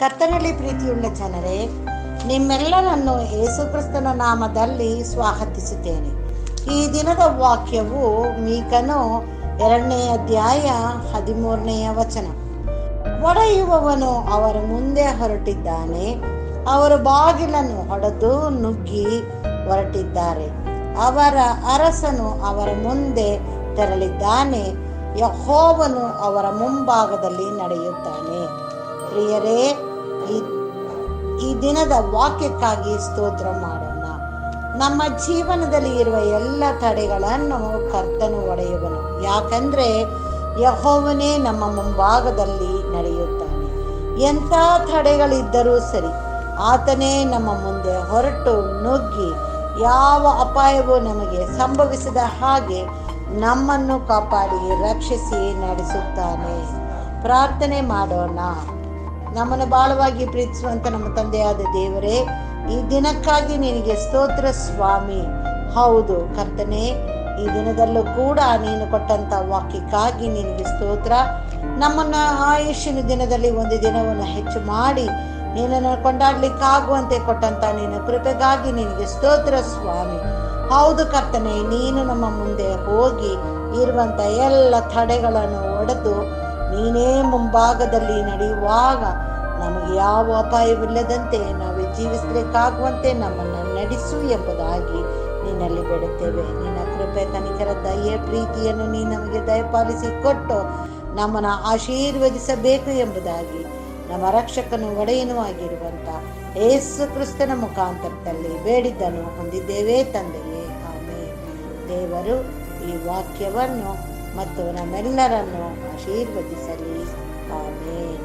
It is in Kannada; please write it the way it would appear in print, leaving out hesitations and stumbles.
ಕರ್ತನಲ್ಲಿ ಪ್ರೀತಿಯುಳ್ಳ ಜನರೇ, ನಿಮ್ಮೆಲ್ಲರನ್ನು ಯೇಸುಕ್ರಿಸ್ತನ ನಾಮದಲ್ಲಿ ಸ್ವಾಗತಿಸುತ್ತೇನೆ. ಈ ದಿನದ ವಾಕ್ಯವು ಮೀಕನು 2ನೇ ಅಧ್ಯಾಯ 13ನೇ ವಚನ. ಒಡೆಯುವವನು ಅವರ ಮುಂದೆ ಹೊರಟಿದ್ದಾನೆ, ಅವರು ಬಾಗಿಲನ್ನು ಹೊಡೆದು ನುಗ್ಗಿ ಹೊರಟಿದ್ದಾರೆ. ಅವರ ಅರಸನು ಅವರ ಮುಂದೆ ತೆರಳಿದ್ದಾನೆ, ಯೆಹೋವನು ಅವರ ಮುಂಭಾಗದಲ್ಲಿ ನಡೆಯುತ್ತಾನೆ. ಪ್ರಿಯರೇ, ಈ ದಿನದ ವಾಕ್ಯಕ್ಕಾಗಿ ಸ್ತೋತ್ರ ಮಾಡೋಣ. ನಮ್ಮ ಜೀವನದಲ್ಲಿ ಇರುವ ಎಲ್ಲ ತಡೆಗಳನ್ನು ಕರ್ತನು ಒಡೆಯುವನು. ಯಾಕಂದ್ರೆ ಯೆಹೋವನೇ ನಮ್ಮ ಮುಂಭಾಗದಲ್ಲಿ ನಡೆಯುತ್ತಾನೆ. ಎಂಥ ತಡೆಗಳಿದ್ದರೂ ಸರಿ, ಆತನೇ ನಮ್ಮ ಮುಂದೆ ಹೊರಟು ನುಗ್ಗಿ ಯಾವ ಅಪಾಯವೂ ನಮಗೆ ಸಂಭವಿಸದ ಹಾಗೆ ನಮ್ಮನ್ನು ಕಾಪಾಡಿ ರಕ್ಷಿಸಿ ನಡೆಸುತ್ತಾನೆ. ಪ್ರಾರ್ಥನೆ ಮಾಡೋಣ. ನಮ್ಮನ್ನು ಬಾಳವಾಗಿ ಪ್ರೀತಿಸುವಂತ ನಮ್ಮ ತಂದೆಯಾದ ದೇವರೇ, ಈ ದಿನಕ್ಕಾಗಿ ನಿನಗೆ ಸ್ತೋತ್ರ ಸ್ವಾಮಿ. ಹೌದು ಕರ್ತನೆ, ಈ ದಿನದಲ್ಲೂ ಕೂಡ ನೀನು ಕೊಟ್ಟಂತ ವಾಕ್ಯಕ್ಕಾಗಿ ನಿನಗೆ ಸ್ತೋತ್ರ. ನಮ್ಮನ್ನ ಆಯುಷ್ಯನ ದಿನದಲ್ಲಿ ಒಂದು ದಿನವನ್ನು ಹೆಚ್ಚು ಮಾಡಿ ನೀನನ್ನು ಕೊಂಡಾಡ್ಲಿಕ್ಕಾಗುವಂತೆ ಕೊಟ್ಟಂತ ನಿನ್ನ ಕೃಪೆಗಾಗಿ ನಿನಗೆ ಸ್ತೋತ್ರ ಸ್ವಾಮಿ. ಹೌದು ಕರ್ತನೆ, ನೀನು ನಮ್ಮ ಮುಂದೆ ಹೋಗಿ ಇರುವಂತ ಎಲ್ಲ ತಡೆಗಳನ್ನು ಒಡೆದು ನೀನೇ ಮುಂಭಾಗದಲ್ಲಿ ನಡೆಯುವಾಗ ನಮಗೆ ಯಾವ ಅಪಾಯವಿಲ್ಲದಂತೆ ನಾವು ಜೀವಿಸಲಿಕ್ಕಾಗುವಂತೆ ನಮ್ಮನ್ನು ನಡೆಸು ಎಂಬುದಾಗಿ ನಿನ್ನಲ್ಲಿ ಬೇಡುತ್ತೇವೆ. ನಿನ್ನ ಕೃಪೆ, ಕನಿಕರ, ದಯೆ, ಪ್ರೀತಿಯನ್ನು ನೀನು ನಮಗೆ ದಯಪಾಲಿಸಿ ಕೊಟ್ಟು ನಮ್ಮನ್ನು ಆಶೀರ್ವದಿಸಬೇಕು ಎಂಬುದಾಗಿ ನಮ್ಮ ರಕ್ಷಕನು ಒಡೆಯನೂ ಆಗಿರುವಂತ ಯೇಸು ಕ್ರಿಸ್ತನ ಮುಖಾಂತರದಲ್ಲಿ ಬೇಡಿದ್ದನ್ನು ಹೊಂದಿದ್ದೇವೆ ತಂದೆಯೇ, ಆಮೇಲೆ. ದೇವರು ಈ ವಾಕ್ಯವನ್ನು ಮತ್ತು ನಮ್ಮೆಲ್ಲರನ್ನು ಆಶೀರ್ವದಿಸಲಿ. ಆಮೇಲೆ.